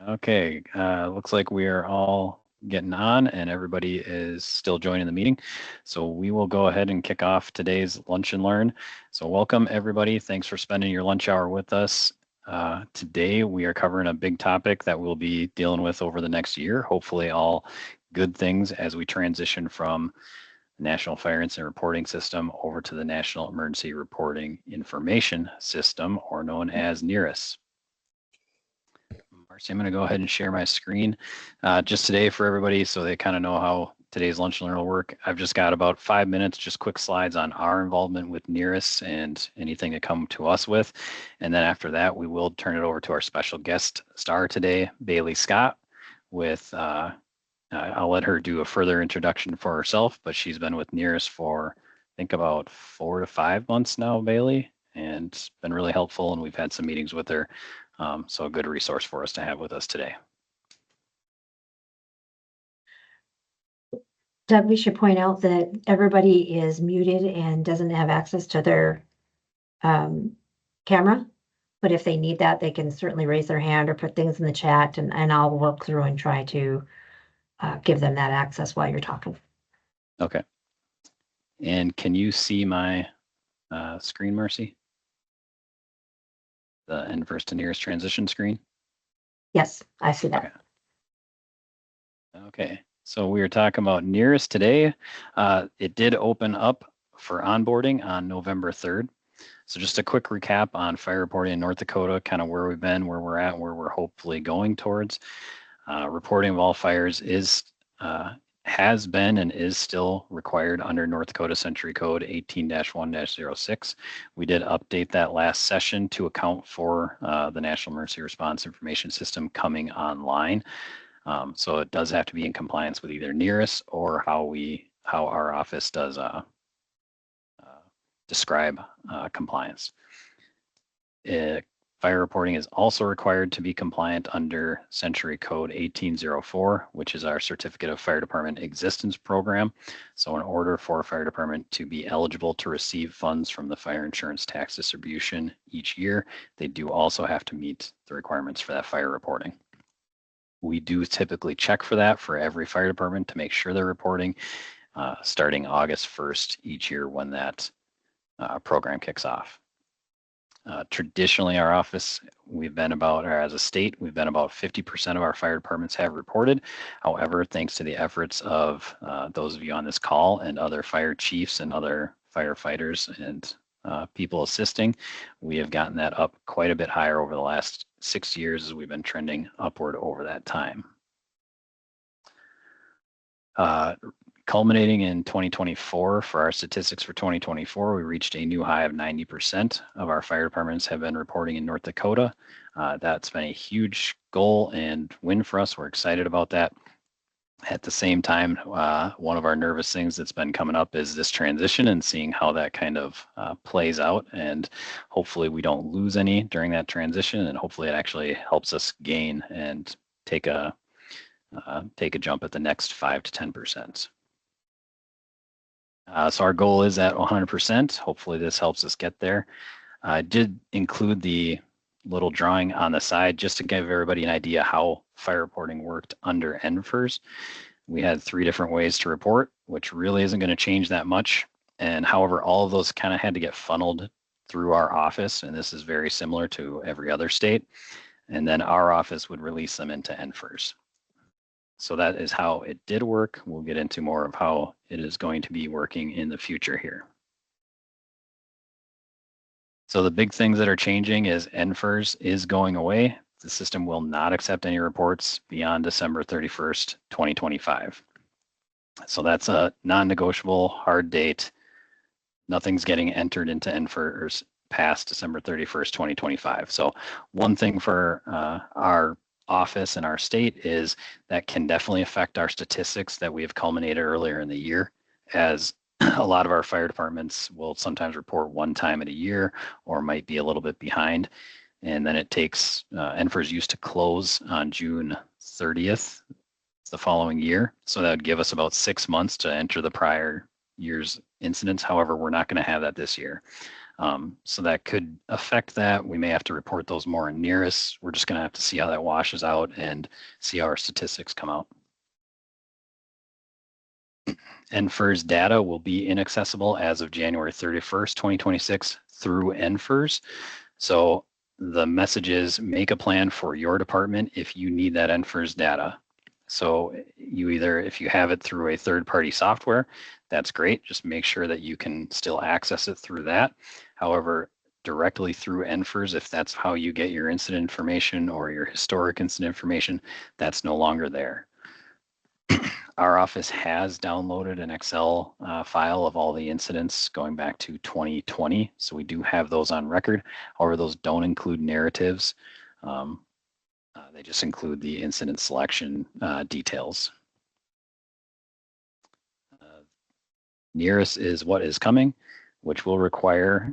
Okay, looks like we are all getting on and everybody is still joining the meeting. So we will go ahead and kick off today's Lunch and Learn. So welcome everybody. Thanks for spending your lunch hour with us. Today we are covering a big topic that we'll be dealing with over the next year. Hopefully all good things as we transition from the National Fire Incident Reporting System over to the National Emergency Reporting Information System, or known as NERIS. Marcy, I'm going to go ahead and share my screen just today for everybody so they kind of know how today's Lunch and Learn will work. I've just got about 5 minutes, just quick slides on our involvement with NERIS and anything to come to us with. And then after that, we will turn it over to our special guest star today, Bailey Scott, with, I'll let her do a further introduction for herself, but she's been with NERIS for, I think, about 4 to 5 months now, Bailey, and been really helpful. And we've had some meetings with her. So a good resource for us to have with us today. Doug, we should point out that everybody is muted and doesn't have access to their camera. But if they need that, they can certainly raise their hand or put things in the chat, and I'll work through and try to give them that access while you're talking. Okay. And can you see my screen, Marcy? The NFIRS to NERIS transition screen? Yes, I see that. Okay. So we are talking about NERIS today. It did open up for onboarding on November 3rd. So just a quick recap on fire reporting in North Dakota, kind of where we've been, where we're at, where we're hopefully going towards. Reporting of all fires has been and is still required under North Dakota Century Code 18-1-06. We did update that last session to account for the National Emergency Response Information System coming online. So it does have to be in compliance with either NERIS or how our office does describe compliance. Fire reporting is also required to be compliant under Century Code 1804, which is our Certificate of Fire Department Existence Program. So in order for a fire department to be eligible to receive funds from the fire insurance tax distribution each year, they do also have to meet the requirements for that fire reporting. We do typically check for that for every fire department to make sure they're reporting starting August 1st each year when that program kicks off. Traditionally, our office, we've been about, or as a state, we've been about 50% of our fire departments have reported. However, thanks to the efforts of those of you on this call and other fire chiefs and other firefighters and people assisting, we have gotten that up quite a bit higher over the last 6 years as we've been trending upward over that time. Culminating in 2024, for our statistics for 2024, we reached a new high of 90% of our fire departments have been reporting in North Dakota. That's been a huge goal and win for us. We're excited about that. At the same time, one of our nervous things that's been coming up is this transition and seeing how that kind of plays out. And hopefully we don't lose any during that transition, and hopefully it actually helps us gain and take a jump at the next 5 to 10%. So our goal is at 100%. Hopefully this helps us get there. I did include the little drawing on the side just to give everybody an idea how fire reporting worked under NFIRS. We had 3 different ways to report, which really isn't going to change that much. And however, all of those kind of had to get funneled through our office, and this is very similar to every other state. And then our office would release them into NFIRS. So that is how it did work. We'll get into more of how it is going to be working in the future here. So the big things that are changing is NFIRS is going away. The system will not accept any reports beyond December 31st, 2025. So that's a non-negotiable hard date. Nothing's getting entered into NFIRS past December 31st, 2025. So one thing for our office in our state is that can definitely affect our statistics that we have culminated earlier in the year, as a lot of our fire departments will sometimes report one time in a year or might be a little bit behind. And then it takes, NFIRS used to close on June 30th the following year. So that would give us about 6 months to enter the prior year's incidents. However, we're not going to have that this year. So that could affect that. We may have to report those more in NERIS. We're just going to have to see how that washes out and see how our statistics come out. NFIRS data will be inaccessible as of January 31st, 2026 through NFIRS. So the message is make a plan for your department if you need that NFIRS data. So you either, if you have it through a third-party software, that's great. Just make sure that you can still access it through that. However, directly through NFIRS, if that's how you get your incident information or your historic incident information, that's no longer there. Our office has downloaded an Excel file of all the incidents going back to 2020. So we do have those on record. However, those don't include narratives. They just include the incident selection details. NERIS is what is coming, which will require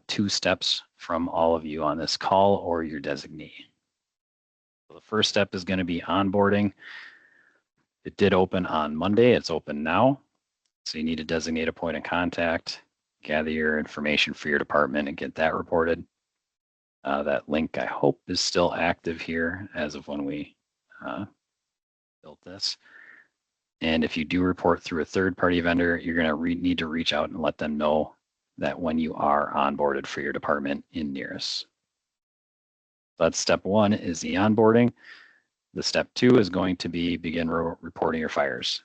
2 steps from all of you on this call or your designee. So the first step is going to be onboarding. It did open on Monday. It's open now. So you need to designate a point of contact, gather your information for your department and get that reported. That link, I hope, is still active here as of when we built this. And if you do report through a third-party vendor, you're going to need to reach out and let them know that when you are onboarded for your department in NERIS. That's step 1 is the onboarding. The step 2 is going to be begin reporting your fires.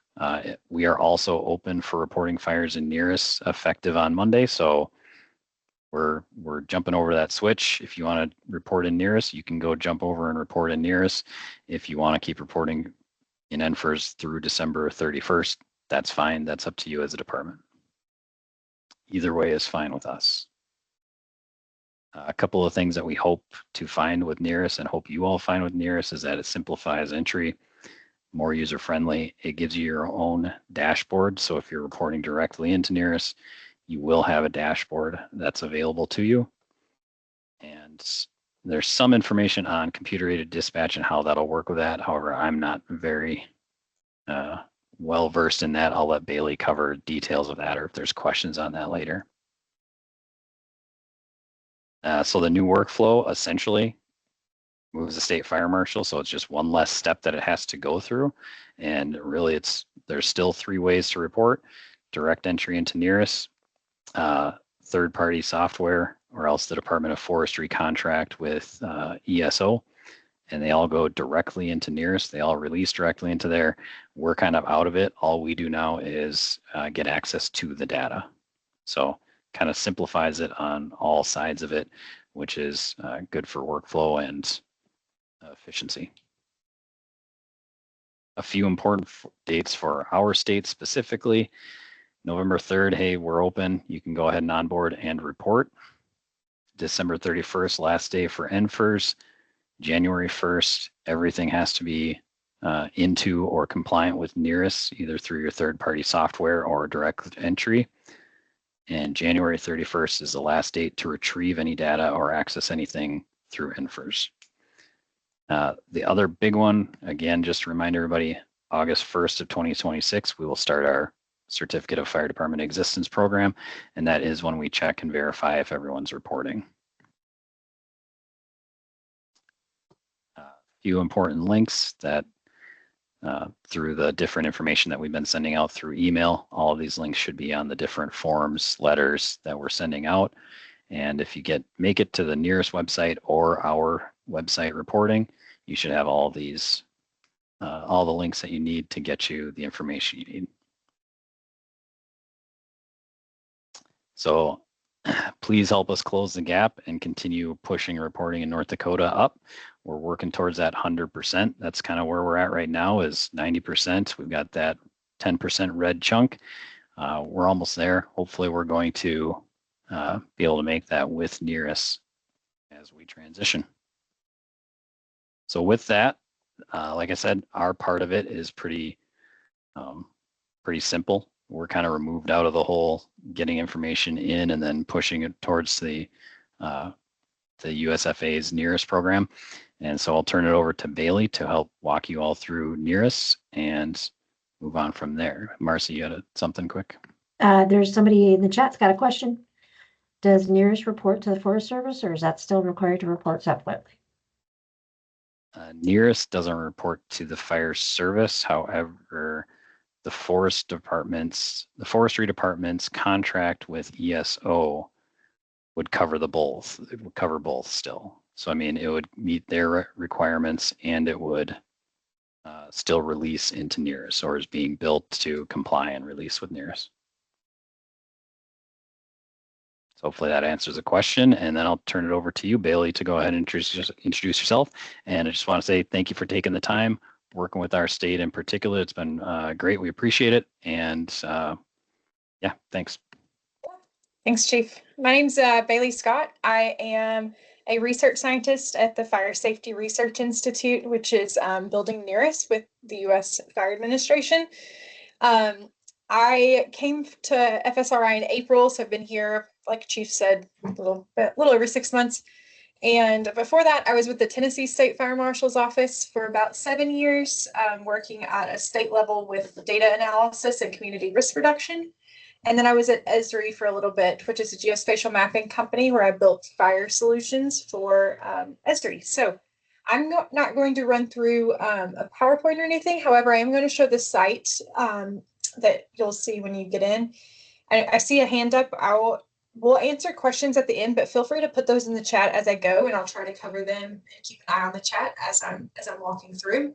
We are also open for reporting fires in NERIS effective on Monday. So we're jumping over that switch. If you want to report in NERIS, you can go jump over and report in NERIS. If you want to keep reporting in NFIRS through December 31st, that's fine. That's up to you as a department. Either way is fine with us. A couple of things that we hope to find with NERIS and hope you all find with NERIS is that it simplifies entry, more user-friendly. It gives you your own dashboard. So if you're reporting directly into NERIS, you will have a dashboard that's available to you. And there's some information on computer-aided dispatch and how that'll work with that. However, I'm not very well-versed in that. I'll let Bailey cover details of that or if there's questions on that later. So the new workflow essentially moves the state fire marshal. So it's just one less step that it has to go through. And really there's still 3 ways to report: direct entry into NERIS, third-party software, or else the Department of Forestry contract with ESO. And they all go directly into NERIS. They all release directly into there. We're kind of out of it. All we do now is get access to the data. So kind of simplifies it on all sides of it, which is good for workflow and efficiency. A few important dates for our state specifically. November 3rd, hey, we're open. You can go ahead and onboard and report. December 31st, last day for NFIRS. January 1st, everything has to be into or compliant with NERIS, either through your third-party software or direct entry. And January 31st is the last date to retrieve any data or access anything through NFIRS. The other big one, again, just to remind everybody, August 1st of 2026, we will start our Certificate of Fire Department Existence program, and that is when we check and verify if everyone's reporting. A few important links that through the different information that we've been sending out through email. All of these links should be on the different forms, letters that we're sending out. And if you make it to the NERIS website or our website reporting, you should have all these, all the links that you need to get you the information you need. So please help us close the gap and continue pushing reporting in North Dakota up. We're working towards that 100%. That's kind of where we're at right now is 90%. We've got that 10% red chunk. We're almost there. Hopefully we're going to be able to make that with NERIS as we transition. So with that, like I said, our part of it is pretty simple. We're kind of removed out of the whole getting information in and then pushing it towards the USFA's NERIS program. And so I'll turn it over to Bailey to help walk you all through NERIS and move on from there. Marcy, you had something quick? There's somebody in the chat's got a question. Does NERIS report to the Forest Service, or is that still required to report separately? NERIS doesn't report to the fire service. However, the forestry department's contract with ESO would cover both. It would cover both still. So I mean, it would meet their requirements, and it would still release into NERIS, or is being built to comply and release with NERIS. So hopefully that answers the question, and then I'll turn it over to you, Bailey, to go ahead and introduce yourself. And I just want to say thank you for taking the time working with our state in particular. It's been great. We appreciate it. And yeah, thanks. Thanks, Chief. My name's Bailey Scott. I am a research scientist at the Fire Safety Research Institute, which is building NERIS with the U.S. Fire Administration. I came to FSRI in April, so I've been here, like Chief said, a little over 6 months. And before that, I was with the Tennessee State Fire Marshal's office for about 7 years, working at a state level with data analysis and community risk reduction. And then I was at Esri for a little bit, which is a geospatial mapping company where I built fire solutions for Esri. So I'm not going to run through a PowerPoint or anything. However, I am going to show the site that you'll see when you get in. I see a hand up. We'll answer questions at the end, but feel free to put those in the chat as I go, and I'll try to cover them and keep an eye on the chat as I'm walking through.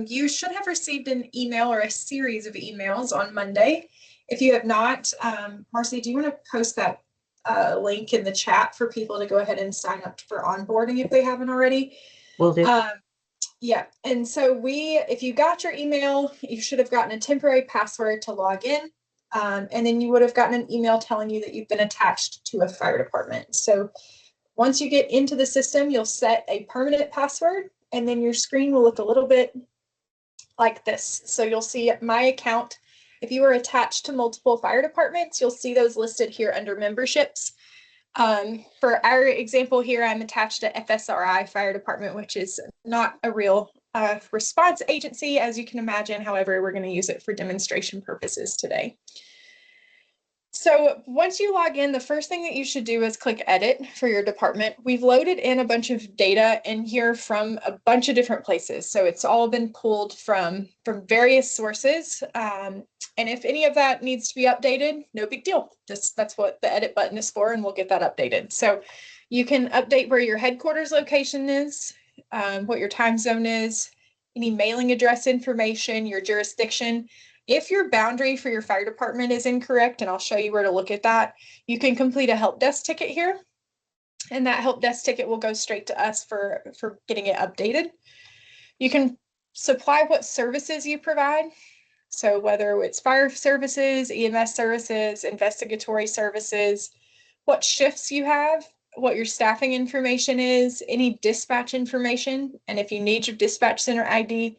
You should have received an email or a series of emails on Monday. If you have not, Marcy, do you want to post that link in the chat for people to go ahead and sign up for onboarding if they haven't already? Will do. Yeah, and so if you got your email, you should have gotten a temporary password to log in. And then you would have gotten an email telling you that you've been attached to a fire department. So once you get into the system, you'll set a permanent password, and then your screen will look a little bit like this. So you'll see my account. If you are attached to multiple fire departments, you'll see those listed here under memberships. For our example here, I'm attached to FSRI Fire Department, which is not a real response agency, as you can imagine. However, we're going to use it for demonstration purposes today. So once you log in, the first thing that you should do is click Edit for your department. We've loaded in a bunch of data in here from a bunch of different places. So it's all been pulled from various sources. And if any of that needs to be updated, no big deal. That's what the Edit button is for, and we'll get that updated. So you can update where your headquarters location is, what your time zone is, any mailing address information, your jurisdiction. If your boundary for your fire department is incorrect, and I'll show you where to look at that, you can complete a help desk ticket here. And that help desk ticket will go straight to us for getting it updated. You can supply what services you provide. So whether it's fire services, EMS services, investigatory services, what shifts you have, what your staffing information is, any dispatch information. And if you need your dispatch center ID,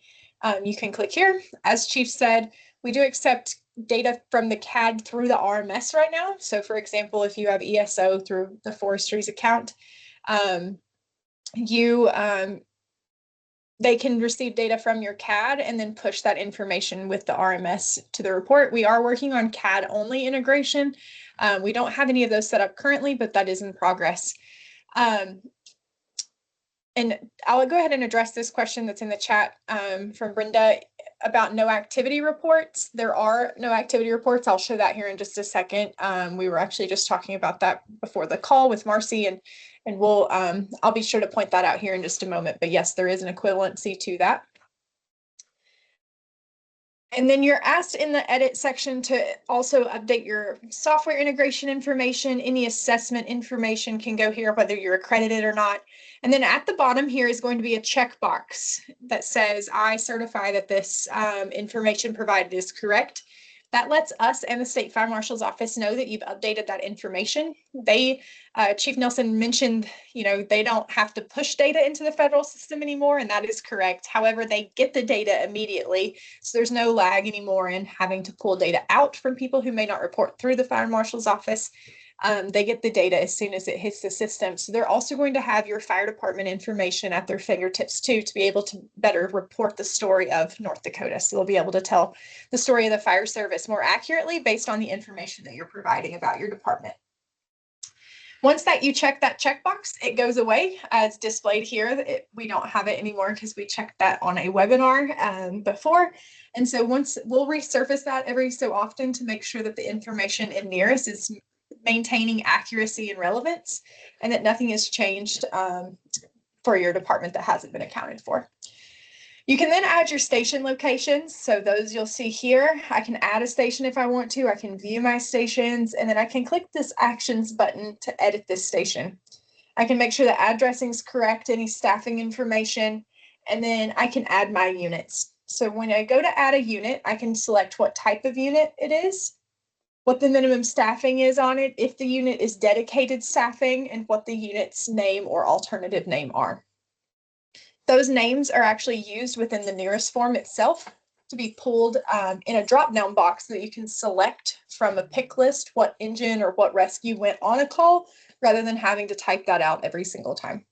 you can click here. As Chief said, we do accept data from the CAD through the RMS right now. So for example, if you have ESO through the forestry's account, they can receive data from your CAD and then push that information with the RMS to the report. We are working on CAD only integration. We don't have any of those set up currently, but that is in progress. And I'll go ahead and address this question that's in the chat from Brenda about no activity reports. There are no activity reports. I'll show that here in just a second. We were actually just talking about that before the call with Marcy, and we'll I'll be sure to point that out here in just a moment. But yes, there is an equivalency to that. And then you're asked in the edit section to also update your software integration information. Any assessment information can go here, whether you're accredited or not. And then at the bottom here is going to be a checkbox that says, I certify that this information provided is correct. That lets us and the State Fire Marshal's office know that you've updated that information. Chief Nelson mentioned, they don't have to push data into the federal system anymore, and that is correct. However, they get the data immediately, so there's no lag anymore in having to pull data out from people who may not report through the Fire Marshal's office. They get the data as soon as it hits the system. So they're also going to have your fire department information at their fingertips too, to be able to better report the story of North Dakota. So they'll be able to tell the story of the fire service more accurately based on the information that you're providing about your department. Once that you check that checkbox, it goes away as displayed here. We don't have it anymore because we checked that on a webinar before. And so once we'll resurface that every so often to make sure that the information in NERIS is maintaining accuracy and relevance and that nothing has changed for your department that hasn't been accounted for. You can then add your station locations. So those you'll see here, I can add a station if I want to, I can view my stations, and then I can click this actions button to edit this station. I can make sure the addressing is correct, any staffing information, and then I can add my units. So when I go to add a unit, I can select what type of unit it is, what the minimum staffing is on it, if the unit is dedicated staffing, and what the unit's name or alternative name are. Those names are actually used within the NERIS form itself to be pulled in a drop-down box that you can select from a pick list what engine or what rescue went on a call, rather than having to type that out every single time.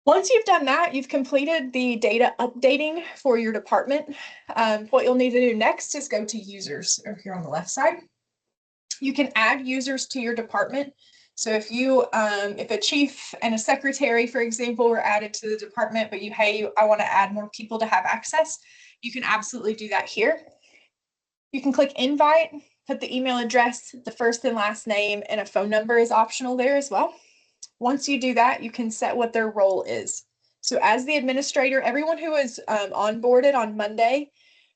Once you've done that, you've completed the data updating for your department. What you'll need to do next is go to users over here on the left side. You can add users to your department. So if you, if a chief and a secretary, for example, were added to the department, but I want to add more people to have access, you can absolutely do that here. You can click invite, put the email address, the first and last name, and a phone number is optional there as well. Once you do that, you can set what their role is. So as the administrator, everyone who is onboarded on Monday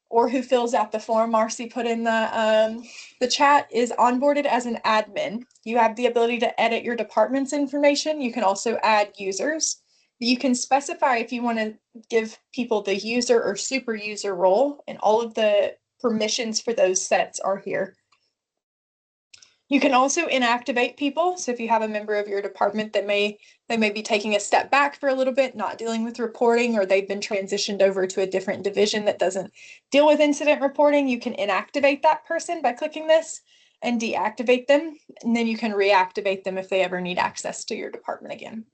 or who fills out the form Marcy put in the chat is onboarded as an admin. You have the ability to edit your department's information. You can also add users. You can specify if you want to give people the user or super user role, and all of the permissions for those sets are here. You can also inactivate people. So if you have a member of your department that they may be taking a step back for a little bit, not dealing with reporting, or they've been transitioned over to a different division that doesn't deal with incident reporting, you can inactivate that person by clicking this and deactivate them. And then you can reactivate them if they ever need access to your department again.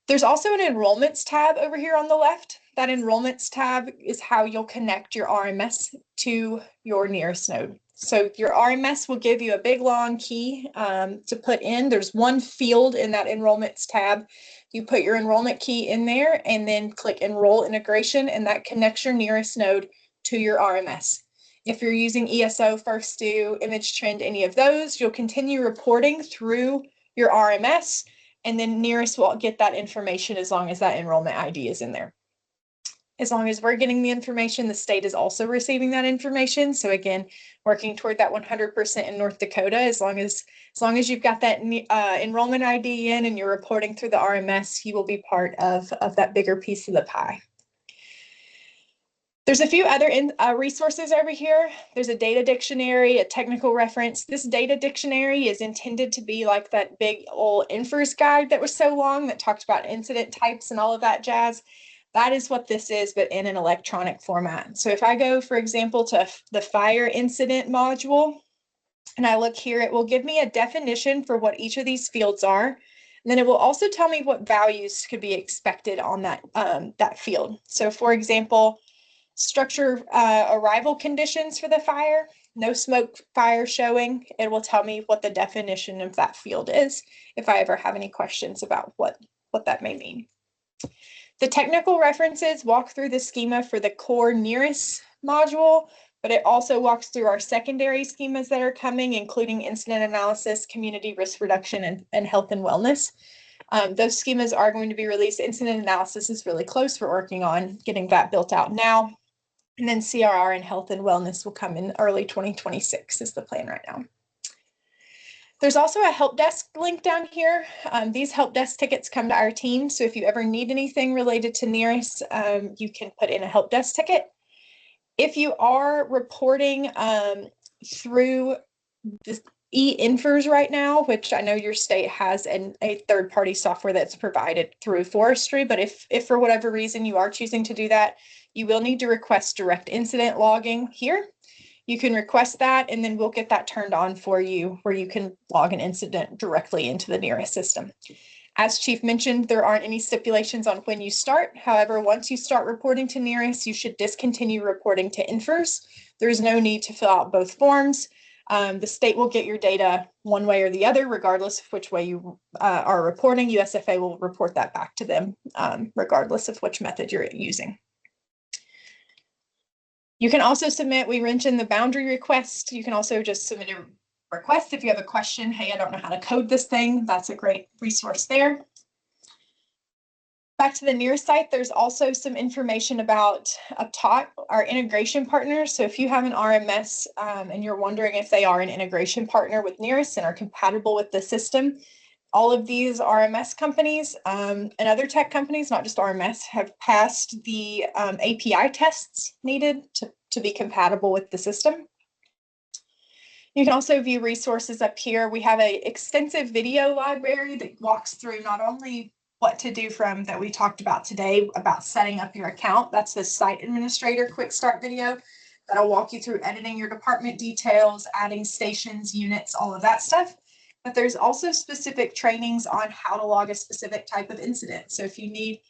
There's also an enrollments tab over here on the left. That enrollments tab is how you'll connect your RMS to your NERIS node. So your RMS will give you a big long key to put in. There's one field in that enrollments tab. You put your enrollment key in there and then click enroll integration, and that connects your NERIS node to your RMS. If you're using ESO, First Due, Image Trend, any of those, you'll continue reporting through your RMS, and then NERIS will get that information as long as that enrollment ID is in there. As long as we're getting the information, the state is also receiving that information. So again, working toward that 100% in North Dakota, as long as you've got that enrollment ID in and you're reporting through the RMS, you will be part of that bigger piece of the pie. There's a few other resources over here. There's a data dictionary, a technical reference. This data dictionary is intended to be like that big old NFIRS guide that was so long that talked about incident types and all of that jazz. That is what this is, but in an electronic format. So if I go, for example, to the fire incident module, and I look here, it will give me a definition for what each of these fields are. And then it will also tell me what values could be expected on that field. So for example, structure arrival conditions for the fire, no smoke fire showing. It will tell me what the definition of that field is if I ever have any questions about what that may mean. The technical references walk through the schema for the core NERIS module, but it also walks through our secondary schemas that are coming, including incident analysis, community risk reduction, and health and wellness. Those schemas are going to be released. Incident analysis is really close. We're working on getting that built out now. And then CRR and health and wellness will come in early 2026 is the plan right now. There's also a help desk link down here. These help desk tickets come to our team. So if you ever need anything related to NERIS, you can put in a help desk ticket. If you are reporting through the NFIRS right now, which I know your state has a third-party software that's provided through forestry, but if for whatever reason you are choosing to do that, you will need to request direct incident logging here. You can request that, and then we'll get that turned on for you where you can log an incident directly into the NERIS system. As Chief mentioned, there aren't any stipulations on when you start. However, once you start reporting to NERIS, you should discontinue reporting to NFIRS. There's no need to fill out both forms. The state will get your data one way or the other, regardless of which way you are reporting. USFA will report that back to them, regardless of which method you're using. You can also submit, we mentioned the boundary request. You can also just submit a request if you have a question. Hey, I don't know how to code this thing. That's a great resource there. Back to the NERIS site, there's also some information about up top our integration partners. So if you have an RMS and you're wondering if they are an integration partner with NERIS and are compatible with the system, all of these RMS companies and other tech companies, not just RMS, have passed the API tests needed to be compatible with the system. You can also view resources up here. We have an extensive video library that walks through not only what to do from that we talked about today about setting up your account. That's the site administrator quick start video that'll walk you through editing your department details, adding stations, units, all of that stuff. But there's also specific trainings on how to log a specific type of incident. So if you need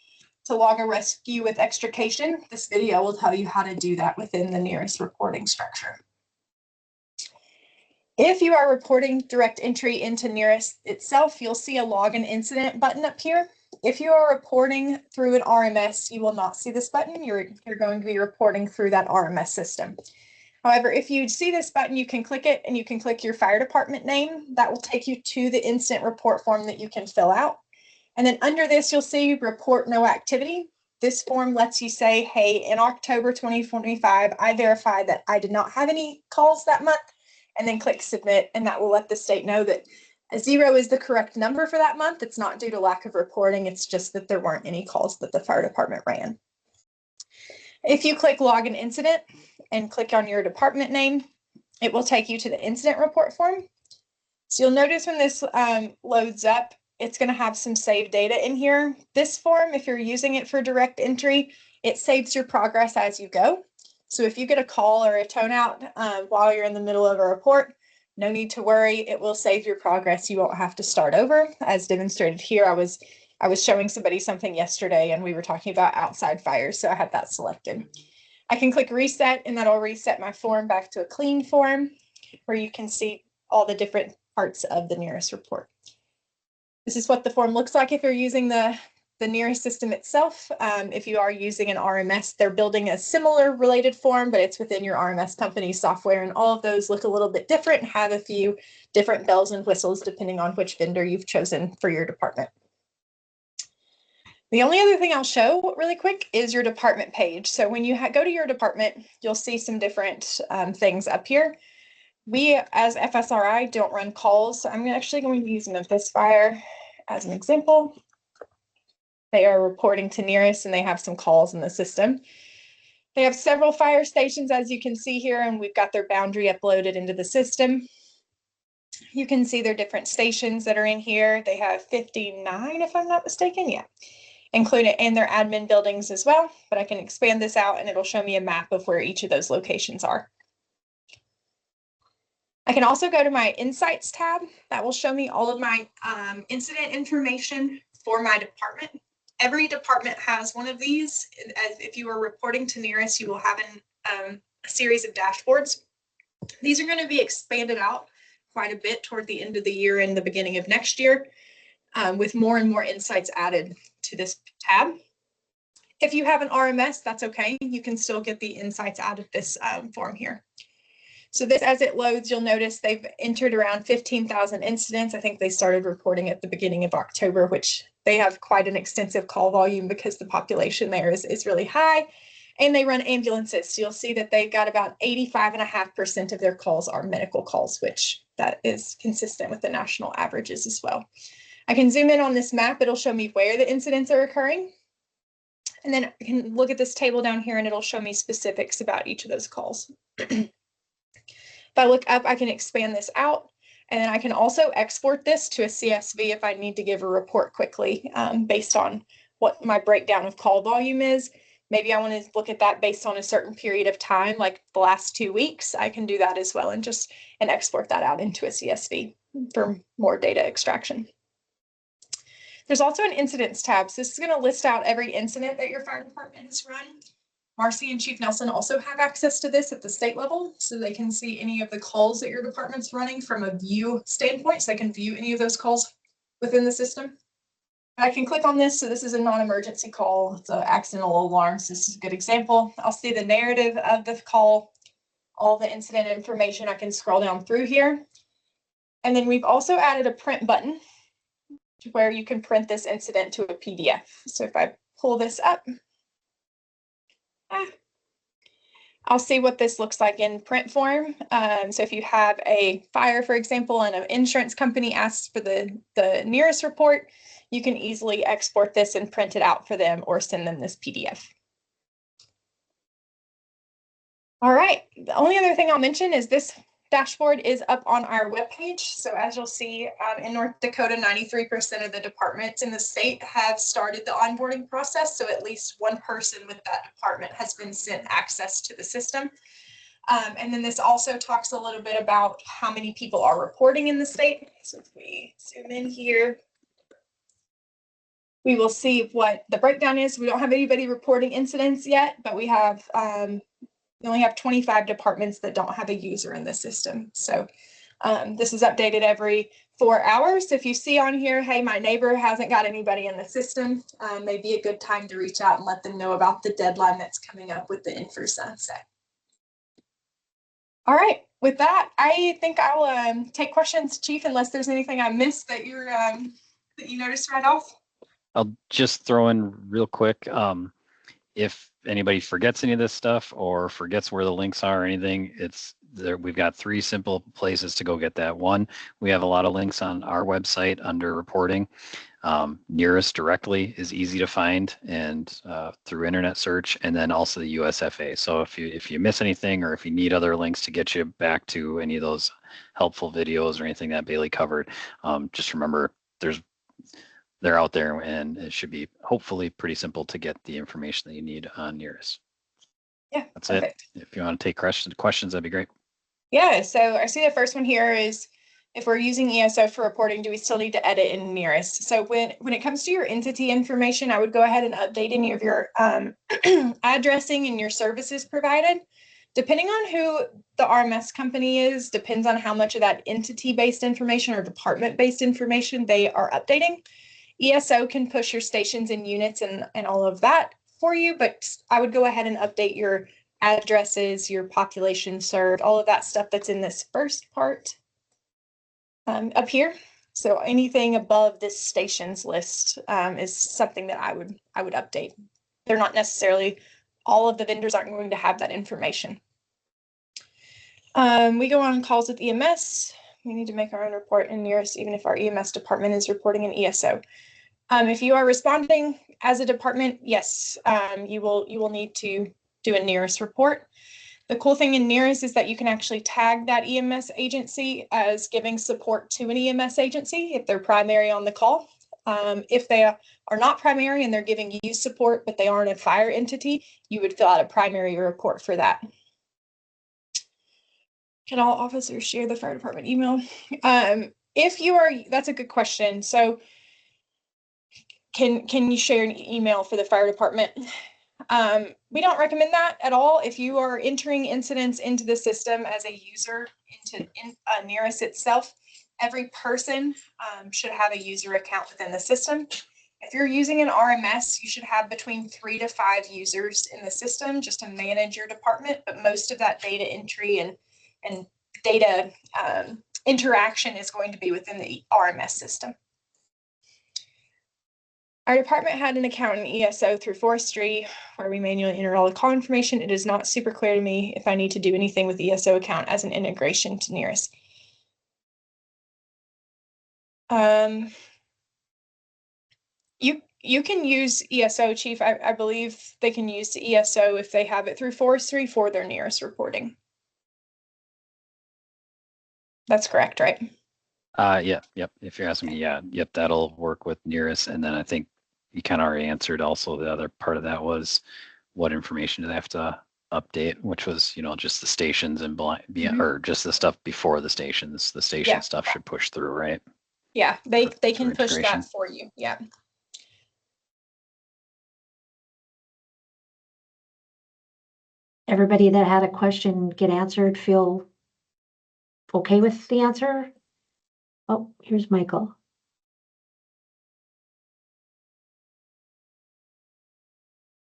to log a rescue with extrication, this video will tell you how to do that within the NERIS reporting structure. If you are reporting direct entry into NERIS itself, you'll see a log an incident button up here. If you are reporting through an RMS, you will not see this button. You're going to be reporting through that RMS system. However, if you see this button, you can click it and you can click your fire department name. That will take you to the incident report form that you can fill out. And then under this, you'll see report no activity. This form lets you say, hey, in October 2025, I verified that I did not have any calls that month, and then click submit, and that will let the state know that a 0 is the correct number for that month. It's not due to lack of reporting. It's just that there weren't any calls that the fire department ran. If you click log an incident and click on your department name, it will take you to the incident report form. So you'll notice when this loads up, it's going to have some saved data in here. This form, if you're using it for direct entry, it saves your progress as you go. So if you get a call or a tone out while you're in the middle of a report, no need to worry. It will save your progress. You won't have to start over. As demonstrated here, I was showing somebody something yesterday and we were talking about outside fires, so I had that selected. I can click reset and that'll reset my form back to a clean form where you can see all the different parts of the NERIS report. This is what the form looks like if you're using the NERIS system itself. If you are using an RMS, they're building a similar related form, but it's within your RMS company software, and all of those look a little bit different and have a few different bells and whistles depending on which vendor you've chosen for your department. The only other thing I'll show really quick is your department page. So when you go to your department, you'll see some different things up here. We, as FSRI, don't run calls. So I'm actually going to use Memphis Fire as an example. They are reporting to NERIS and they have some calls in the system. They have several fire stations, as you can see here, and we've got their boundary uploaded into the system. You can see their different stations that are in here. They have 59, if I'm not mistaken, yeah, included in their admin buildings as well. But I can expand this out and it'll show me a map of where each of those locations are. I can also go to my Insights tab. That will show me all of my incident information for my department. Every department has one of these. If you are reporting to NERIS, you will have a series of dashboards. These are going to be expanded out quite a bit toward the end of the year and the beginning of next year, with more and more insights added to this tab. If you have an RMS, that's okay. You can still get the insights out of this form here. So this, as it loads, you'll notice they've entered around 15,000 incidents. I think they started reporting at the beginning of October, which they have quite an extensive call volume because the population there is really high, and they run ambulances. So you'll see that they've got about 85.5% of their calls are medical calls, which that is consistent with the national averages as well. I can zoom in on this map. It'll show me where the incidents are occurring. And then I can look at this table down here and it'll show me specifics about each of those calls. If I look up, I can expand this out, and then I can also export this to a CSV if I need to give a report quickly based on what my breakdown of call volume is. Maybe I want to look at that based on a certain period of time, like the last 2 weeks. I can do that as well and export that out into a CSV for more data extraction. There's also an incidents tab. So this is going to list out every incident that your fire department has run. Marcy and Chief Nelson also have access to this at the state level, so they can see any of the calls that your department's running from a view standpoint, so they can view any of those calls within the system. I can click on this, so this is a non-emergency call. It's an accidental alarms. This is a good example. I'll see the narrative of the call, all the incident information. I can scroll down through here. And then we've also added a print button where you can print this incident to a PDF. So if I pull this up, I'll see what this looks like in print form. So if you have a fire, for example, and an insurance company asks for the NERIS report, you can easily export this and print it out for them or send them this PDF. All right, the only other thing I'll mention is this dashboard is up on our webpage. So as you'll see, in North Dakota, 93% of the departments in the state have started the onboarding process. So at least one person with that department has been sent access to the system. And then this also talks a little bit about how many people are reporting in the state. So if we zoom in here, we will see what the breakdown is. We don't have anybody reporting incidents yet, but we have we only have 25 departments that don't have a user in the system. So this is updated every 4 hours. If you see on here, hey, my neighbor hasn't got anybody in the system, may be a good time to reach out and let them know about the deadline that's coming up with the NFIRS sunset. All right, with that, I think I'll take questions, Chief, unless there's anything I missed that you're that you noticed right off. I'll just throw in real quick. If anybody forgets any of this stuff or forgets where the links are or anything, it's there. We've got 3 simple places to go get that. One, we have a lot of links on our website under reporting. NERIS directly is easy to find and through internet search, and then also the USFA. So if you miss anything or if you need other links to get you back to any of those helpful videos or anything that Bailey covered, just remember they're out there, and it should be hopefully pretty simple to get the information that you need on NERIS. Yeah, that's perfect. it. If you want to take questions, that'd be great. Yeah, so I see the first one here is, if we're using ESO for reporting, do we still need to edit in NERIS? So when it comes to your entity information, I would go ahead and update any of your addressing and your services provided. Depending on who the RMS company is, depends on how much of that entity-based information or department-based information they are updating. ESO can push your stations and units and all of that for you, but I would go ahead and update your addresses, your population served, all of that stuff that's in this first part up here. So anything above this stations list is something that I would update. They're not necessarily, all of the vendors aren't going to have that information. We go on calls with EMS. We need to make our own report in NERIS, even if our EMS department is reporting in ESO. If you are responding as a department, yes, you will need to do a NERIS report. The cool thing in NERIS is that you can actually tag that EMS agency as giving support to an EMS agency if they're primary on the call. If they are not primary and they're giving you support, but they aren't a fire entity, you would fill out a primary report for that. Can all officers share the fire department email? If you are, that's a good question. So can you share an email for the fire department? We don't recommend that at all. If you are entering incidents into the system as a user into NERIS itself, every person should have a user account within the system. If you're using an RMS, you should have between 3 to 5 users in the system just to manage your department, but most of that data entry and data interaction is going to be within the RMS system. Our department had an account in ESO through forestry where we manually enter all the call information. It is not super clear to me if I need to do anything with the ESO account as an integration to NERIS. You can use ESO, Chief. I believe they can use ESO if they have it through forestry for their NERIS reporting. That's correct, right? Yep. If you're asking me, yep, that'll work with NERIS. And then I think you kind of already answered also the other part of that was what information do they have to update, which was, just the stations and or just the stuff before the stations. The station stuff should push through, right? Yeah, they can push that for you. Yeah. everybody that had a question get answered, feel okay with the answer? Oh, here's Michael.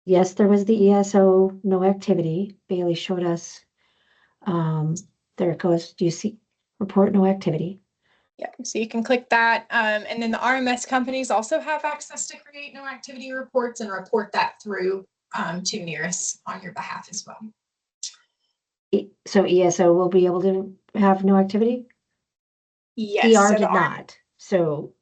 Yes, there was the ESO no activity. Bailey showed us. There it goes. Do you see report no activity? Yeah, so you can click that. And then the RMS companies also have access to create no activity reports and report that through to NERIS on your behalf as well. So ESO will be able to have no activity? Yes. ER so did not. So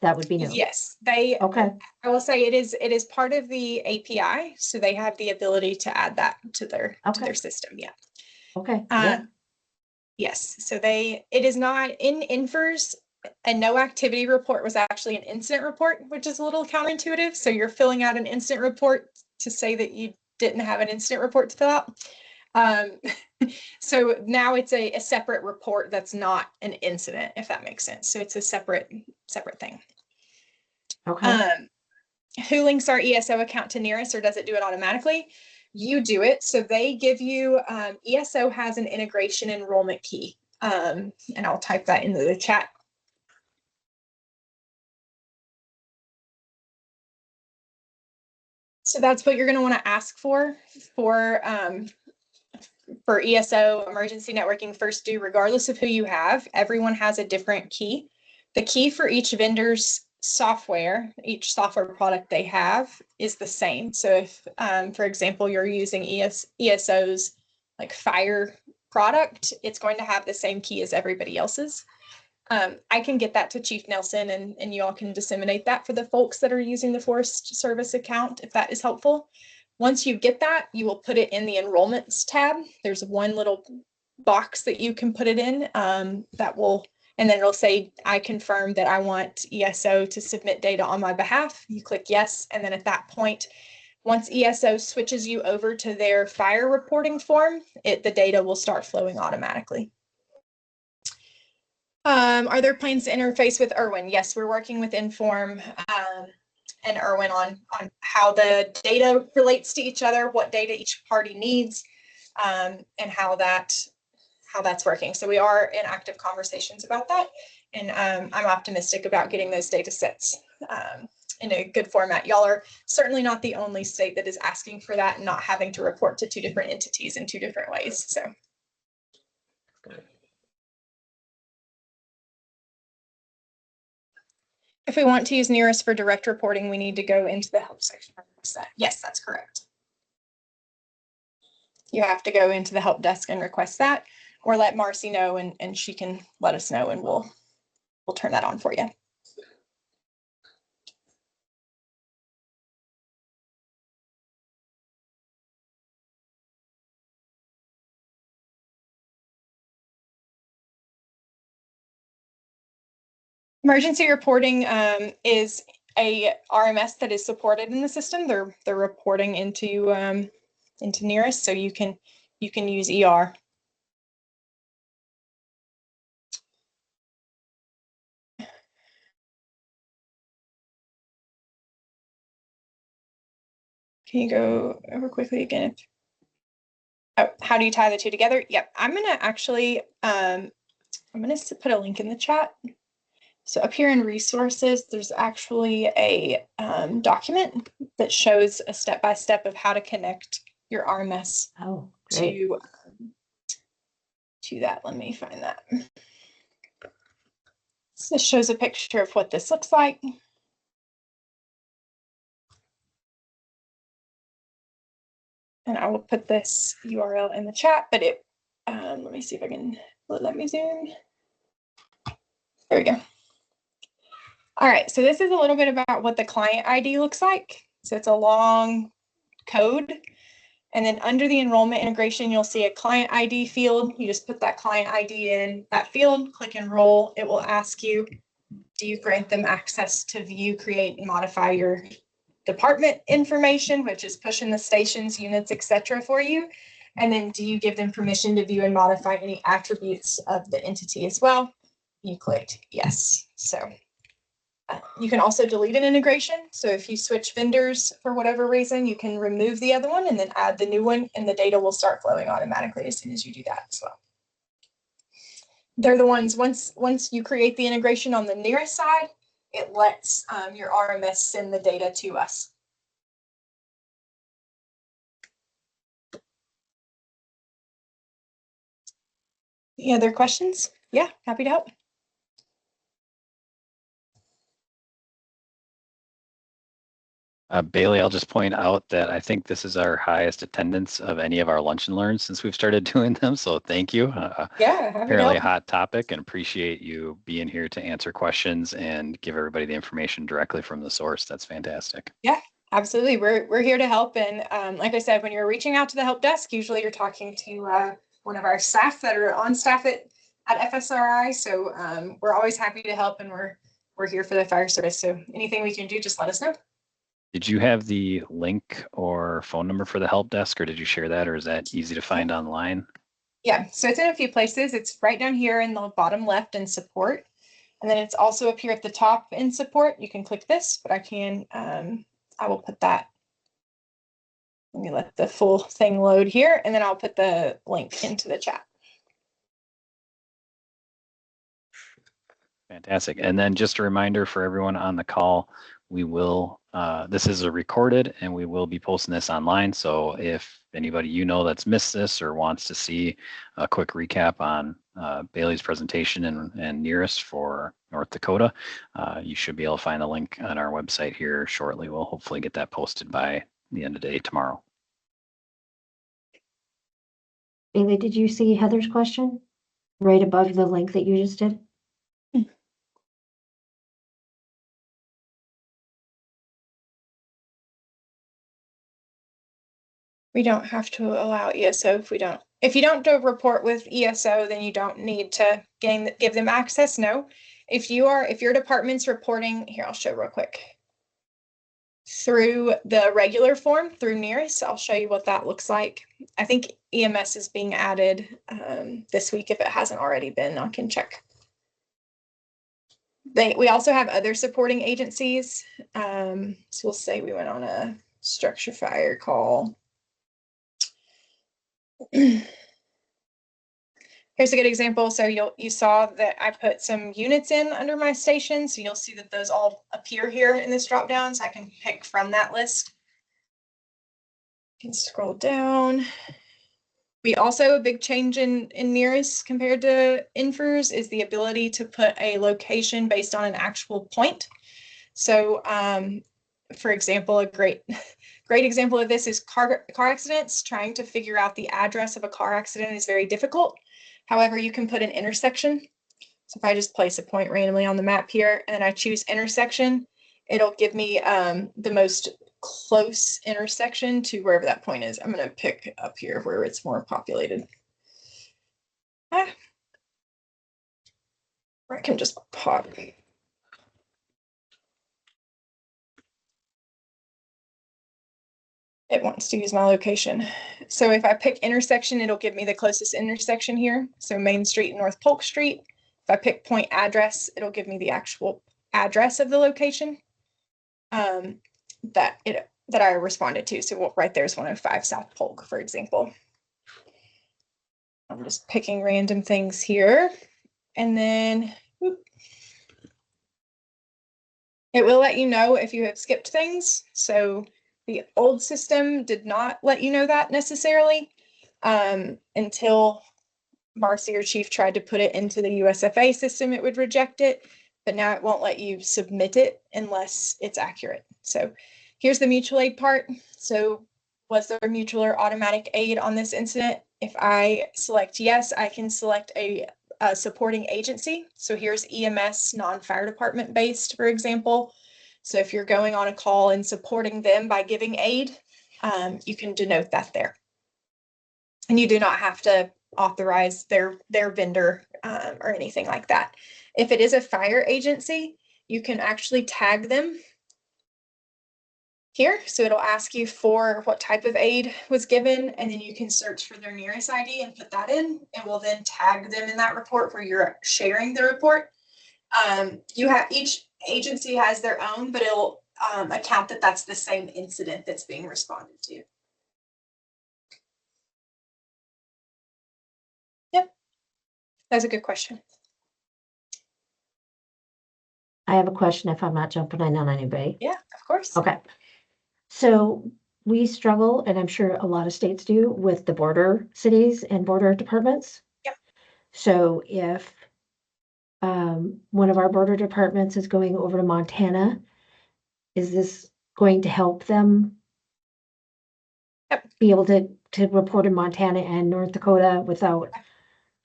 that would be no. Yes, they. Okay. I will say it is part of the API, so they have the ability to add that to their system. Yeah. Okay. Yeah. Yes. So it is not in NFIRS. A no activity report was actually an incident report, which is a little counterintuitive. So you're filling out an incident report to say that you didn't have an incident report to fill out. So now it's a separate report that's not an incident, if that makes sense. So it's a separate thing. Okay. Who links our ESO account to NERIS, or does it do it automatically? You do it. So they give you, ESO has an integration enrollment key. And I'll type that into the chat. So that's what you're going to want to ask for ESO emergency networking first due, regardless of who you have. Everyone has a different key. The key for each vendor's software, each software product they have is the same. So if, for example, you're using ESO's like fire product, it's going to have the same key as everybody else's. I can get that to Chief Nelson and you all can disseminate that for the folks that are using the Forest Service account, if that is helpful. Once you get that, you will put it in the enrollments tab. There's one little box that you can put it in and then it'll say, I confirm that I want ESO to submit data on my behalf. You click yes. And then at that point, once ESO switches you over to their fire reporting form, the data will start flowing automatically. Are there plans to interface with Irwin? Yes, we're working with Inform and Irwin on how the data relates to each other, what data each party needs, and how that's working. So we are in active conversations about that, and I'm optimistic about getting those data sets in a good format. Y'all are certainly not the only state that is asking for that and not having to report to two different entities in two different ways. So. If we want to use NERIS for direct reporting, we need to go into the help section. Yes, that's correct. You have to go into the help desk and request that, or let Marcy know and she can let us know and we'll turn that on for you. Emergency reporting is a RMS that is supported in the system. They're reporting into NERIS, so you can use ER. Can you go over quickly again? Oh, how do you tie the two together? Yep, I'm gonna actually I'm gonna put a link in the chat. So up here in resources, there's actually a document that shows a step-by-step of how to connect your RMS to that. Let me find that. So this shows a picture of what this looks like. And I will put this URL in the chat, but let me see if I can, let me zoom. There we go. All right, so this is a little bit about what the client ID looks like. So it's a long code. And then under the enrollment integration, you'll see a client ID field. You just put that client ID in that field, click enroll. It will ask you, do you grant them access to view, create, and modify your department information, which is pushing the stations, units, etc. for you? And then do you give them permission to view and modify any attributes of the entity as well? You clicked yes. So You can also delete an integration. So if you switch vendors for whatever reason, you can remove the other one and then add the new one, and the data will start flowing automatically as soon as you do that as well. They're the ones, once you create the integration on the NERIS side, it lets your RMS send the data to us. Any other questions? Yeah, happy to help. Bailey, I'll just point out that I think this is our highest attendance of any of our lunch and learns since we've started doing them. So thank you. Yeah, happy to apparently a help. hot topic, and appreciate you being here to answer questions and give everybody the information directly from the source. That's fantastic. Yeah, absolutely. We're here to help. And like I said, when you're reaching out to the help desk, usually you're talking to one of our staff that are on staff at FSRI. So we're always happy to help, and we're here for the fire service. So anything we can do, just let us know. Did you have the link or phone number for the help desk, or did you share that, or is that easy to find online? Yeah, so it's in a few places. It's right down here in the bottom left in support. And then it's also up here at the top in support. You can click this, but I will put that. Let me let the full thing load here, and then I'll put the link into the chat. Fantastic. And then just a reminder for everyone on the call, we will, this is a recorded, and we will be posting this online. So if anybody you know that's missed this or wants to see a quick recap on Bailey's presentation and NERIS for North Dakota, you should be able to find the link on our website here shortly. We'll hopefully get that posted by the end of the day tomorrow. Bailey, did you see Heather's question right above the link that you just did? We don't have to allow ESO if you don't do a report with ESO, then you don't need to give them access. No, if your department's reporting here, I'll show real quick through the regular form through NERIS. I'll show you what that looks like. I think EMS is being added this week. If it hasn't already been, I can check. We also have other supporting agencies. So we'll say we went on a structure fire call. Here's a good example. So you saw that I put some units in under my station. So you'll see that those all appear here in this drop down. So I can pick from that list. You can scroll down. We also, a big change in NERIS compared to NFIRS is the ability to put a location based on an actual point. So for example, a great example of this is car accidents. Trying to figure out the address of a car accident is very difficult. However, you can put an intersection. So if I just place a point randomly on the map here and I choose intersection, it'll give me the most close intersection to wherever that point is. I'm going to pick up here where it's more populated. Or I can just pop. It wants to use my location. So if I pick intersection, it'll give me the closest intersection here. So Main Street and North Polk Street. If I pick point address, it'll give me the actual address of the location that I responded to. So right there's 105 South Polk, for example. I'm just picking random things here. And then it will let you know if you have skipped things. So the old system did not let you know that necessarily until Marcy, your chief, tried to put it into the USFA system. It would reject it, but now it won't let you submit it unless it's accurate. So here's the mutual aid part. So was there a mutual or automatic aid on this incident? If I select yes, I can select a supporting agency. So here's EMS, non-fire department based, for example. So if you're going on a call and supporting them by giving aid, you can denote that there. And you do not have to authorize their vendor or anything like that. If it is a fire agency, you can actually tag them here. So it'll ask you for what type of aid was given, and then you can search for their NERIS ID and put that in. It will then tag them in that report where you're sharing the report. You have agency has their own, but it'll account that that's the same incident that's being responded to. Yep, that's a good question. I have a question if I'm not jumping in on anybody. Yeah, of course. Okay. So we struggle, and I'm sure a lot of states do, with the border cities and border departments. Yep. So if one of our border departments is going over to Montana, is this going to help them Yep. be able to report in Montana and North Dakota without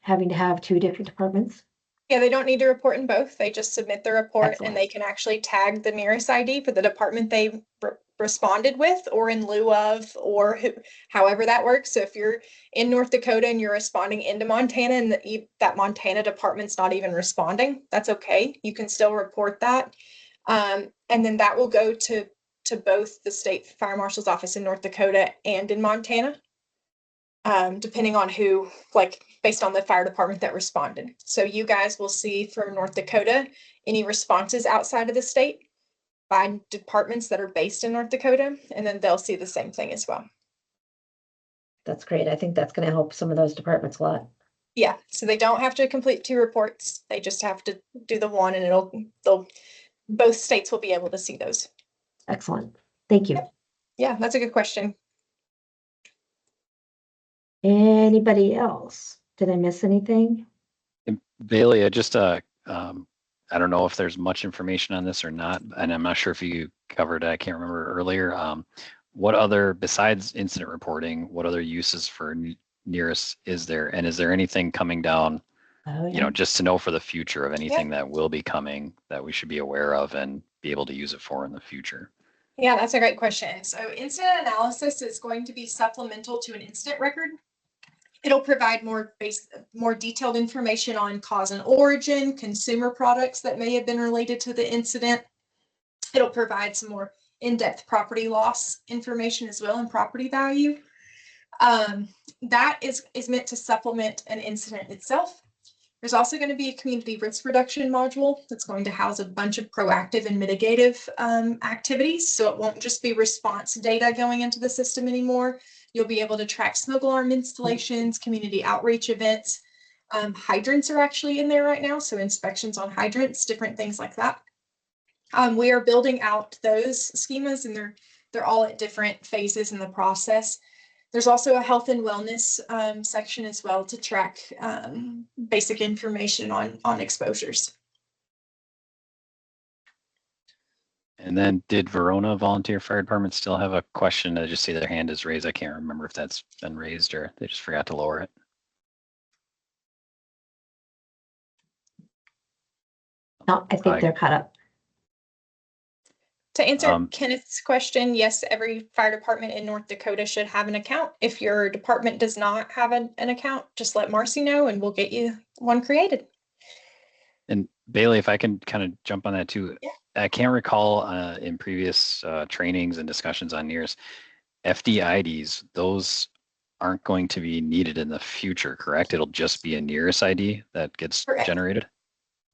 having to have two different departments? Yeah, they don't need to report in both. They just submit the report. Excellent. And they can actually tag the NERIS ID for the department they responded with, or in lieu of, or however that works. So if you're in North Dakota and you're responding into Montana and that Montana department's not even responding, that's okay. You can still report that. And then that will go to both the state fire marshal's office in North Dakota and in Montana. Depending on who, like based on the fire department that responded. So you guys will see from North Dakota any responses outside of the state by departments that are based in North Dakota, and then they'll see the same thing as well. That's great. I think that's going to help some of those departments a lot. Yeah, so they don't have to complete 2 reports. They just have to do the one, and both states will be able to see those. Excellent. Thank you. Yeah, that's a good question. Anybody else? Did I miss anything? Bailey, I just, I don't know if there's much information on this or not, and I'm not sure if you covered it, I can't remember earlier. What other, besides incident reporting, what other uses for NERIS is there? And is there anything coming down, just to know for the future of anything that will be coming that we should be aware of and be able to use it for in the future? Yeah, that's a great question. So incident analysis is going to be supplemental to an incident record. It'll provide more detailed information on cause and origin, consumer products that may have been related to the incident. It'll provide some more in-depth property loss information as well, and property value. That is meant to supplement an incident itself. There's also going to be a community risk reduction module that's going to house a bunch of proactive and mitigative activities. So it won't just be response data going into the system anymore. You'll be able to track smoke alarm installations, community outreach events. Hydrants are actually in there right now, so inspections on hydrants, different things like that. We are building out those schemas, and they're all at different phases in the process. There's also a health and wellness section as well to track basic information on exposures. And then did Verona Volunteer Fire Department still have a question? I just see their hand is raised. I can't remember if that's been raised or they just forgot to lower it. No, I think they're caught up. To answer Kenneth's question, yes, every fire department in North Dakota should have an account. If your department does not have an account, just let Marcy know and we'll get you one created. And Bailey, if I can kind of jump on that too, yeah. I can't recall in previous trainings and discussions on NERIS, FDIDs, those aren't going to be needed in the future, correct? It'll just be a NERIS ID that gets generated?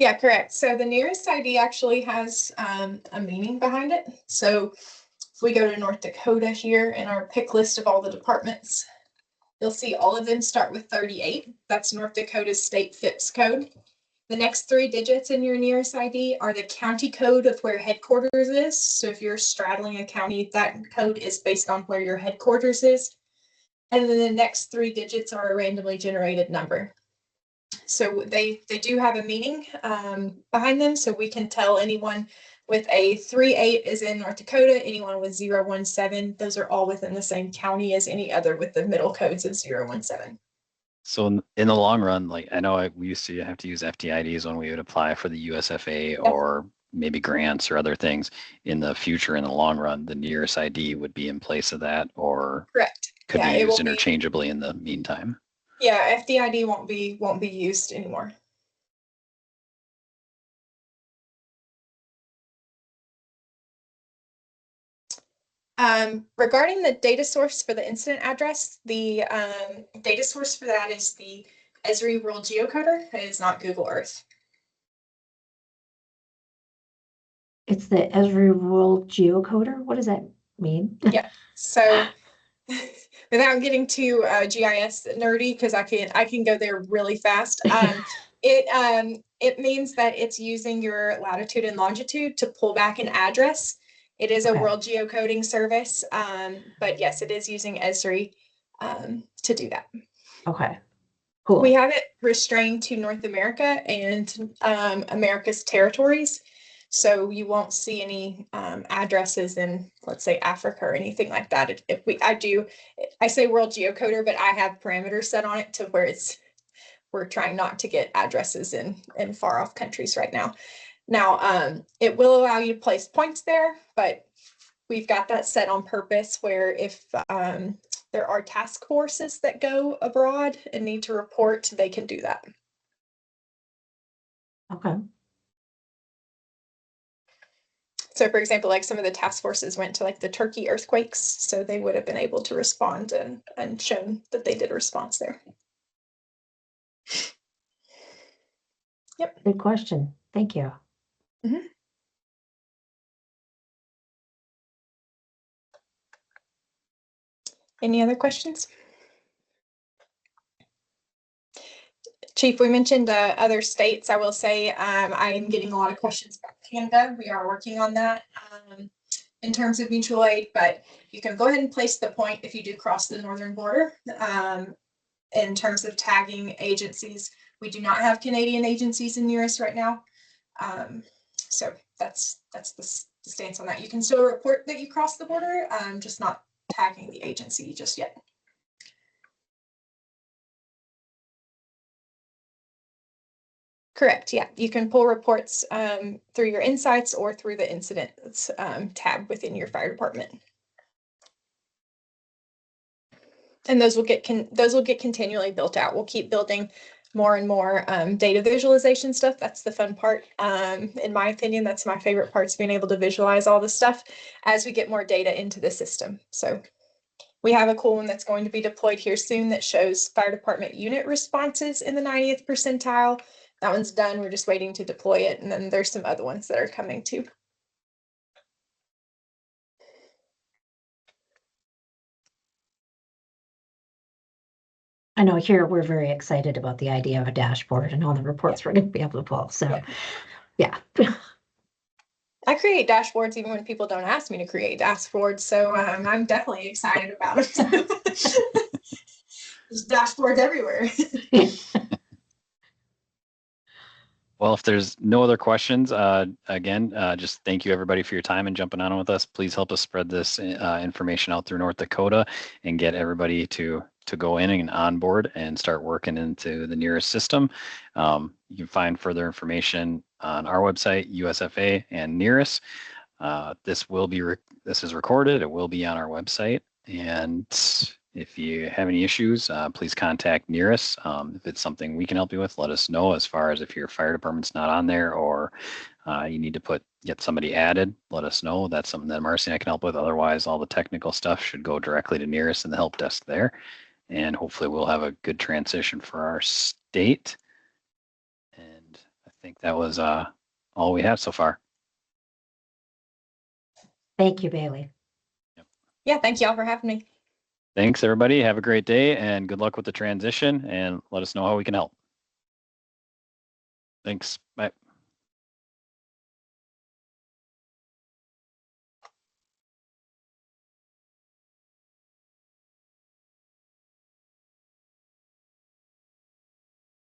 Yeah, correct. So the NERIS ID actually has a meaning behind it. So if we go to North Dakota here in our pick list of all the departments, you'll see all of them start with 38. That's North Dakota's state FIPS code. The next 3 digits in your NERIS ID are the county code of where headquarters is. So if you're straddling a county, that code is based on where your headquarters is. And then the next 3 digits are a randomly generated number. So they do have a meaning behind them. So we can tell anyone with a 38 is in North Dakota, anyone with 017, those are all within the same county as any other with the middle codes of 017. So in the long run, like I know we used to have to use FDIDs when we would apply for the USFA or maybe grants or other things. In the future, in the long run, the NERIS ID would be in place of that, or could be used interchangeably in the meantime. Yeah, FDID won't be used anymore. Regarding the data source for the incident address, the data source for that is the Esri World Geocoder. It is not Google Earth. It's the Esri World Geocoder. What does that mean? Yeah. So without getting too GIS nerdy, because I can go there really fast. It means that it's using your latitude and longitude to pull back an address. It is a Okay. world geocoding service, but yes, it is using Esri to do that. Okay, cool. We have it restrained to North America and America's territories. So you won't see any addresses in, let's say, Africa or anything like that. I say world geocoder, but I have parameters set on it to where we're trying not to get addresses in far off countries right now. Now, it will allow you to place points there, but we've got that set on purpose where if there are task forces that go abroad and need to report, they can do that. Okay. So for example, like some of the task forces went to like the Turkey earthquakes, so they would have been able to respond and shown that they did a response there. Yep. Good question. Thank you. Mm-hmm. Any other questions? Chief, we mentioned other states. I will say I am getting a lot of questions about Canada. We are working on that in terms of mutual aid, but you can go ahead and place the point if you do cross the northern border. In terms of tagging agencies, we do not have Canadian agencies in NERIS right now. So that's the stance on that. You can still report that you crossed the border, just not tagging the agency just yet. Correct. Yeah, you can pull reports through your insights or through the incidents tab within your fire department. And those will get continually built out. We'll keep building more and more data visualization stuff. That's the fun part. In my opinion, that's my favorite part, is being able to visualize all this stuff as we get more data into the system. So we have a cool one that's going to be deployed here soon that shows fire department unit responses in the 90th percentile. That one's done. We're just waiting to deploy it. And then there's some other ones that are coming too. I know here we're very excited about the idea of a dashboard and all the reports we're going to be able to pull. So, yeah. I create dashboards even when people don't ask me to create dashboards. So I'm definitely excited about it. There's dashboards everywhere. Well, if there's no other questions, again, just thank you everybody for your time and jumping on with us. Please help us spread this information out through North Dakota and get everybody to go in and onboard and start working into the NERIS system. You can find further information on our website, USFA and NERIS. This is recorded. It will be on our website. And if you have any issues, please contact NERIS. If it's something we can help you with, let us know. As far as if your fire department's not on there or you need to get somebody added, let us know. That's something that Marcy and I can help with. Otherwise, all the technical stuff should go directly to NERIS and the help desk there. And hopefully we'll have a good transition for our state. And I think that was all we have so far. Thank you, Bailey. Yep. Yeah, thank you all for having me. Thanks, everybody. Have a great day and good luck with the transition, and let us know how we can help. Thanks. Bye.